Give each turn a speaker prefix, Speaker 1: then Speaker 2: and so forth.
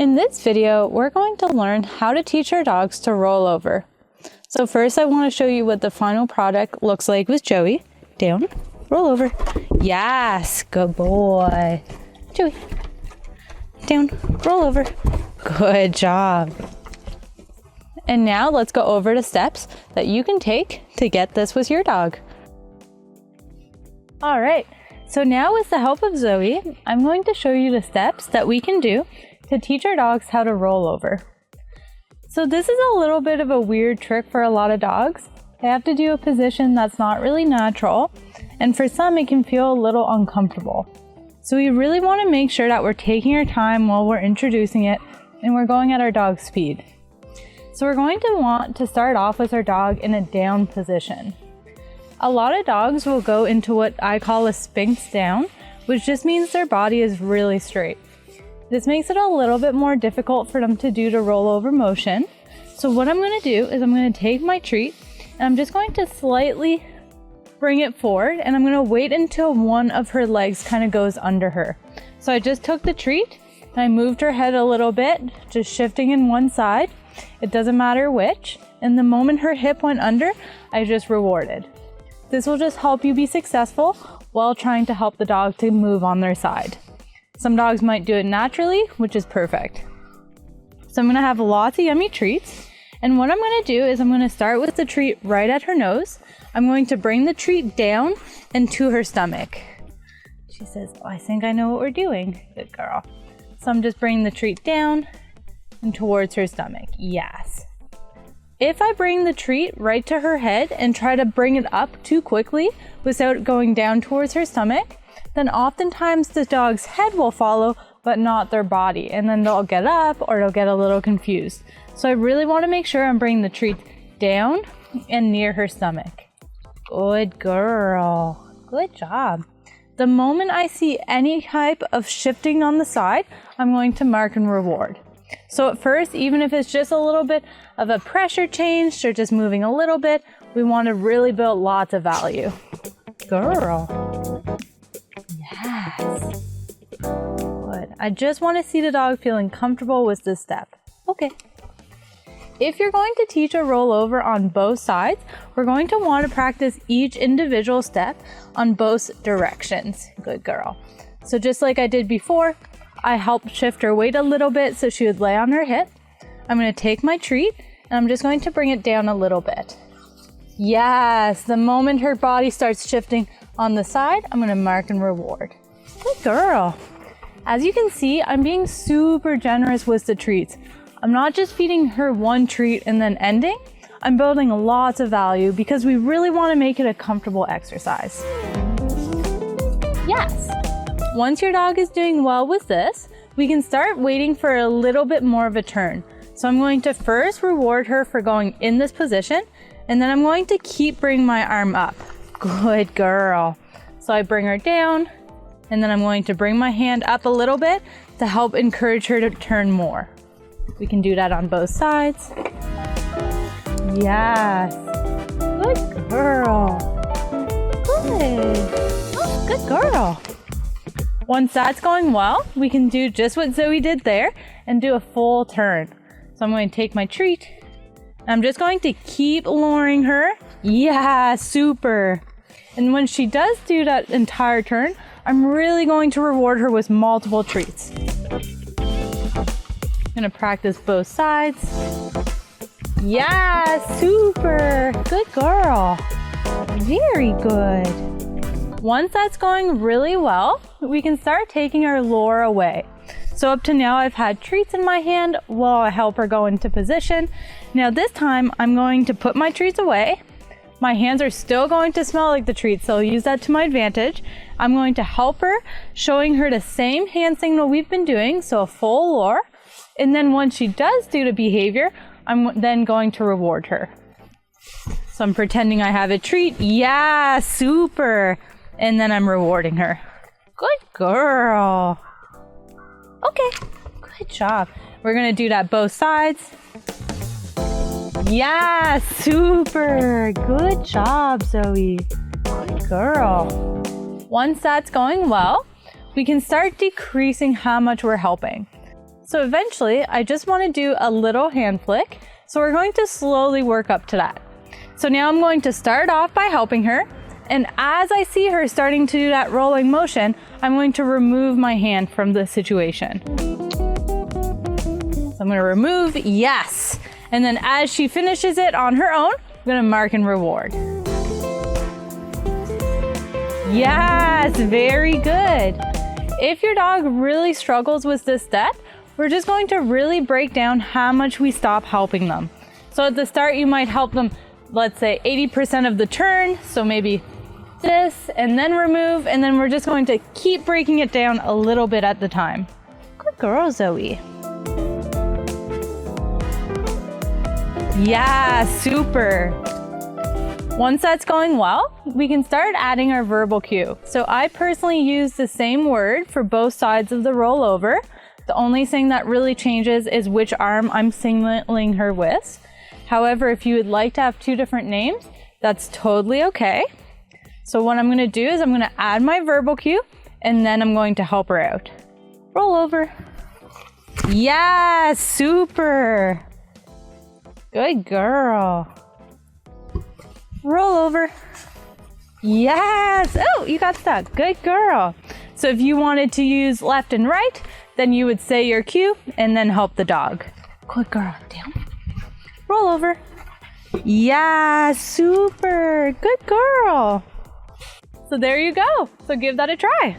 Speaker 1: In this video, we're going to learn how to teach our dogs to roll over. So first I want to show you what the final product looks like with Joey. Down, roll over. Yes, good boy. Joey, down, roll over. Good job. And now let's go over the steps that you can take to get this with your dog. All right, so now with the help of Zoe, I'm going to show you the steps that we can do to teach our dogs how to roll over. So this is a little bit of a weird trick for a lot of dogs. They have to do a position that's not really natural, and for some it can feel a little uncomfortable. So we really want to make sure that we're taking our time while we're introducing it and we're going at our dog's speed. So we're going to want to start off with our dog in a down position. A lot of dogs will go into what I call a Sphinx down, which just means their body is really straight. This makes it a little bit more difficult for them to do the rollover motion. So what I'm going to do is I'm going to take my treat and I'm just going to slightly bring it forward, and I'm going to wait until one of her legs kind of goes under her. So I just took the treat and I moved her head a little bit, just shifting in one side. It doesn't matter which. And the moment her hip went under, I just rewarded. This will just help you be successful while trying to help the dog to move on their side. Some dogs might do it naturally, which is perfect. So I'm going to have lots of yummy treats. And what I'm going to do is I'm going to start with the treat right at her nose. I'm going to bring the treat down and to her stomach. She says, "Oh, I think I know what we're doing." Good girl. So I'm just bringing the treat down and towards her stomach. Yes. If I bring the treat right to her head and try to bring it up too quickly without going down towards her stomach, then oftentimes the dog's head will follow, but not their body. And then they'll get up or they'll get a little confused. So I really want to make sure I'm bringing the treat down and near her stomach. Good girl. Good job. The moment I see any type of shifting on the side, I'm going to mark and reward. So at first, even if it's just a little bit of a pressure change or just moving a little bit, we want to really build lots of value. Girl. Yes. Good. I just want to see the dog feeling comfortable with this step. Okay. If you're going to teach a rollover on both sides, we're going to want to practice each individual step on both directions. Good girl. So just like I did before, I helped shift her weight a little bit so she would lay on her hip. I'm going to take my treat and I'm just going to bring it down a little bit. Yes, the moment her body starts shifting on the side, I'm going to mark and reward. Good girl. As you can see, I'm being super generous with the treats. I'm not just feeding her one treat and then ending. I'm building lots of value because we really want to make it a comfortable exercise. Yes. Once your dog is doing well with this, we can start waiting for a little bit more of a turn. So I'm going to first reward her for going in this position, and then I'm going to keep bringing my arm up. Good girl. So I bring her down, and then I'm going to bring my hand up a little bit to help encourage her to turn more. We can do that on both sides. Yes. Good girl. Good. Oh, good girl. Once that's going well, we can do just what Zoe did there and do a full turn. So I'm going to take my treat. I'm just going to keep lowering her. Yeah, super. And when she does do that entire turn, I'm really going to reward her with multiple treats. I'm going to practice both sides. Yeah, super. Good girl. Very good. Once that's going really well, we can start taking our lure away. So up to now, I've had treats in my hand while I help her go into position. Now this time, I'm going to put my treats away. My hands are still going to smell like the treats, so I'll use that to my advantage. I'm going to help her, showing her the same hand signal we've been doing, so a full lure. And then once she does do the behavior, I'm then going to reward her. So I'm pretending I have a treat. Yeah, super. And then I'm rewarding her. Good girl. Okay, good job. We're gonna do that both sides. Yeah, super. Good job, Zoe. Good girl. Once that's going well, we can start decreasing how much we're helping. So eventually, I just want to do a little hand flick. So we're going to slowly work up to that. So now I'm going to start off by helping her. And as I see her starting to do that rolling motion, I'm going to remove my hand from the situation. So I'm going to remove, yes. And then as she finishes it on her own, I'm going to mark and reward. Yes, very good. If your dog really struggles with this step, we're just going to really break down how much we stop helping them. So at the start, you might help them, let's say 80% of the turn. So maybe this and then remove, and then we're just going to keep breaking it down a little bit at the time. Good girl, Zoe. Yeah, super. Once that's going well, we can start adding our verbal cue. So I personally use the same word for both sides of the rollover. The only thing that really changes is which arm I'm signaling her with. However, if you would like to have 2 different names, that's totally okay. So what I'm going to do is I'm going to add my verbal cue, and then I'm going to help her out. Roll over. Yeah, super. Good girl. Roll over. Yes. Oh, you got stuck. Good girl. So if you wanted to use left and right, then you would say your cue and then help the dog. Good girl. Down. Roll over. Yeah, super. Good girl. So there you go. So give that a try.